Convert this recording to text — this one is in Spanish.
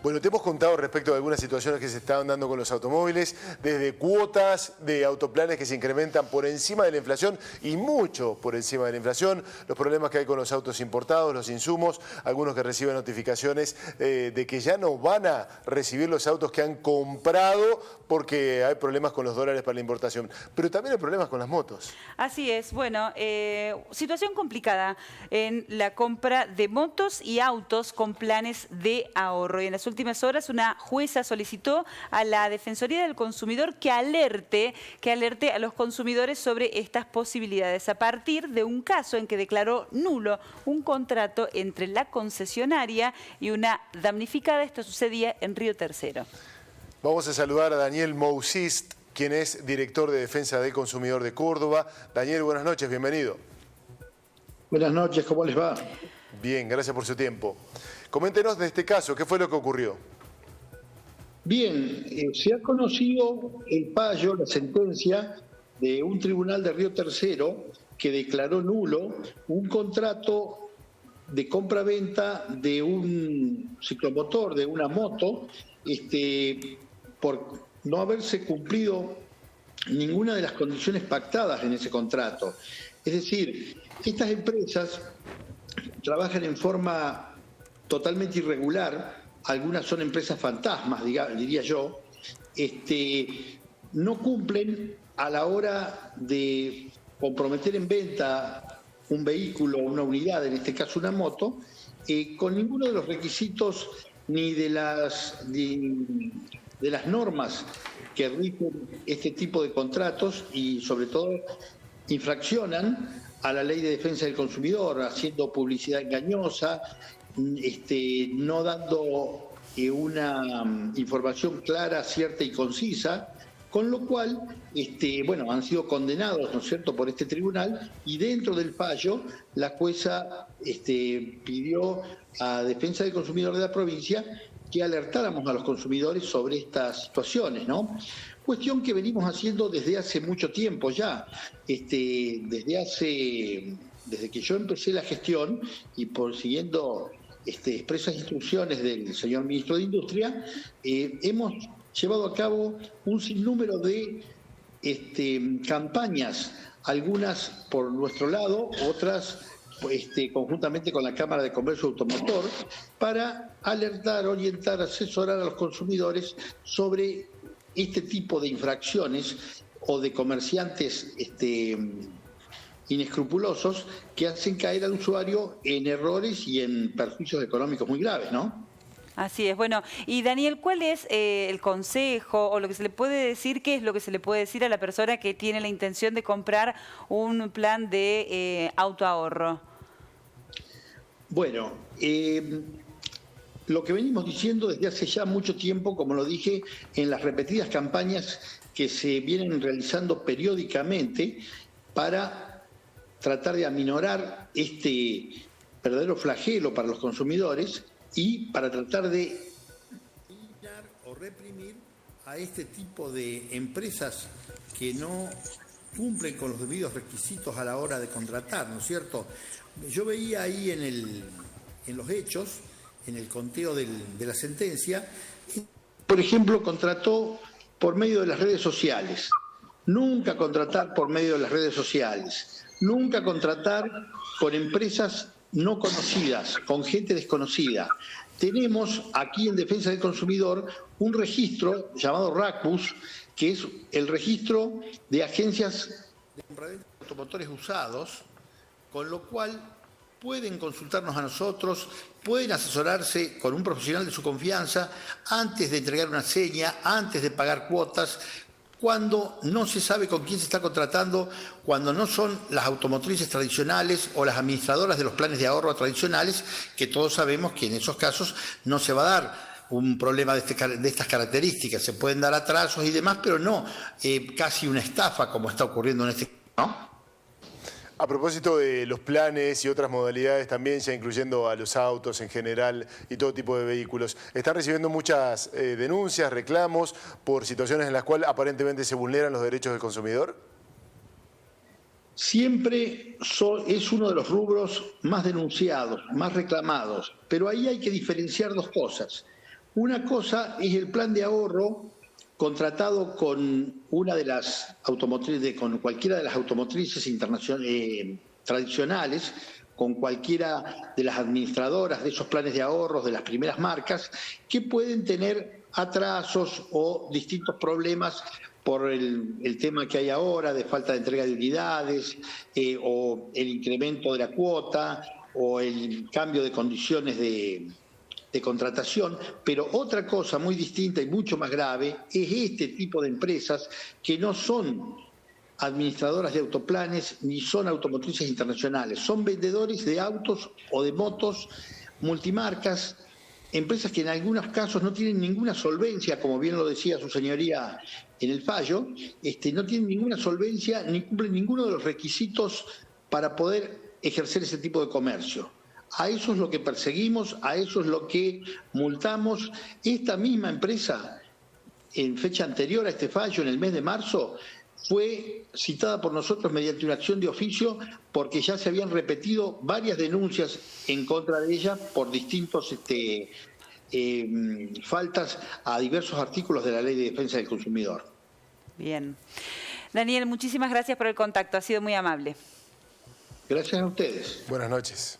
Bueno, te hemos contado respecto de algunas situaciones que se estaban dando con los automóviles, desde cuotas de autoplanes que se incrementan por encima de la inflación y mucho por encima de la inflación, los problemas que hay con los autos importados, los insumos, algunos que reciben notificaciones de que ya no van a recibir los autos que han comprado porque hay problemas con los dólares para la importación, pero también hay problemas con las motos. Así es, bueno, situación complicada en la compra de motos y autos con planes de ahorro. Y en las últimas horas una jueza solicitó a la Defensoría del Consumidor que alerte a los consumidores sobre estas posibilidades a partir de un caso en que declaró nulo un contrato entre la concesionaria y una damnificada. Esto sucedía en Río Tercero. Vamos a saludar a Daniel Mousist, quien es director de Defensa del Consumidor de Córdoba. Daniel, buenas noches, bienvenido. Buenas noches, ¿cómo les va? Bien, gracias por su tiempo. Coméntenos de este caso, ¿qué fue lo que ocurrió? Bien, se ha conocido el fallo, la sentencia de un tribunal de Río Tercero que declaró nulo un contrato de compra-venta de un ciclomotor, de una moto, por no haberse cumplido ninguna de las condiciones pactadas en ese contrato. Es decir, estas empresas trabajan en forma totalmente irregular, algunas son empresas fantasmas, diría yo, no cumplen a la hora de comprometer en venta un vehículo, una unidad, en este caso una moto, con ninguno de los requisitos ni de las normas que rigen este tipo de contratos y sobre todo infraccionan a la Ley de Defensa del Consumidor, haciendo publicidad engañosa, no dando una información clara, cierta y concisa, con lo cual, bueno, han sido condenados, ¿no es cierto?, por este tribunal, y dentro del fallo la jueza pidió a Defensa del Consumidor de la provincia que alertáramos a los consumidores sobre estas situaciones, ¿no? Cuestión que venimos haciendo desde hace mucho tiempo ya, desde que yo empecé la gestión y siguiendo expresas instrucciones del señor Ministro de Industria, hemos llevado a cabo un sinnúmero de campañas, algunas por nuestro lado, otras conjuntamente con la Cámara de Comercio Automotor, para alertar, orientar, asesorar a los consumidores sobre este tipo de infracciones o de comerciantes inescrupulosos que hacen caer al usuario en errores y en perjuicios económicos muy graves, ¿no? Así es. Bueno, y Daniel, ¿cuál es el consejo o lo que se le puede decir, qué es lo que se le puede decir a la persona que tiene la intención de comprar un plan de autoahorro? Bueno, lo que venimos diciendo desde hace ya mucho tiempo, como lo dije, en las repetidas campañas que se vienen realizando periódicamente para tratar de aminorar este verdadero flagelo para los consumidores y para tratar de eliminar o reprimir a este tipo de empresas que no cumplen con los debidos requisitos a la hora de contratar, ¿no es cierto? Yo veía ahí en los hechos, en el conteo de la sentencia, por ejemplo, contrató por medio de las redes sociales. Nunca contratar por medio de las redes sociales. Nunca contratar con empresas no conocidas, con gente desconocida. Tenemos aquí en Defensa del Consumidor un registro llamado RACBUS, que es el registro de agencias de compraventa de automotores usados, con lo cual pueden consultarnos a nosotros, pueden asesorarse con un profesional de su confianza antes de entregar una seña, antes de pagar cuotas, cuando no se sabe con quién se está contratando, cuando no son las automotrices tradicionales o las administradoras de los planes de ahorro tradicionales, que todos sabemos que en esos casos no se va a dar un problema de estas características. Se pueden dar atrasos y demás, pero no casi una estafa como está ocurriendo en este caso, ¿no? A propósito de los planes y otras modalidades también, ya incluyendo a los autos en general y todo tipo de vehículos, ¿están recibiendo muchas denuncias, reclamos por situaciones en las cuales aparentemente se vulneran los derechos del consumidor? Siempre es uno de los rubros más denunciados, más reclamados, pero ahí hay que diferenciar dos cosas. Una cosa es el plan de ahorro contratado con una de las automotrices, con cualquiera de las automotrices tradicionales, con cualquiera de las administradoras de esos planes de ahorros de las primeras marcas, que pueden tener atrasos o distintos problemas por el tema que hay ahora de falta de entrega de unidades, o el incremento de la cuota, o el cambio de condiciones de contratación. Pero otra cosa muy distinta y mucho más grave es este tipo de empresas que no son administradoras de autoplanes ni son automotrices internacionales, son vendedores de autos o de motos multimarcas, empresas que en algunos casos no tienen ninguna solvencia, como bien lo decía su señoría en el fallo, no tienen ninguna solvencia ni cumplen ninguno de los requisitos para poder ejercer ese tipo de comercio. A eso es lo que perseguimos, a eso es lo que multamos. Esta misma empresa, en fecha anterior a este fallo, en el mes de marzo, fue citada por nosotros mediante una acción de oficio porque ya se habían repetido varias denuncias en contra de ella por distintos faltas a diversos artículos de la Ley de Defensa del Consumidor. Bien. Daniel, muchísimas gracias por el contacto, ha sido muy amable. Gracias a ustedes. Buenas noches.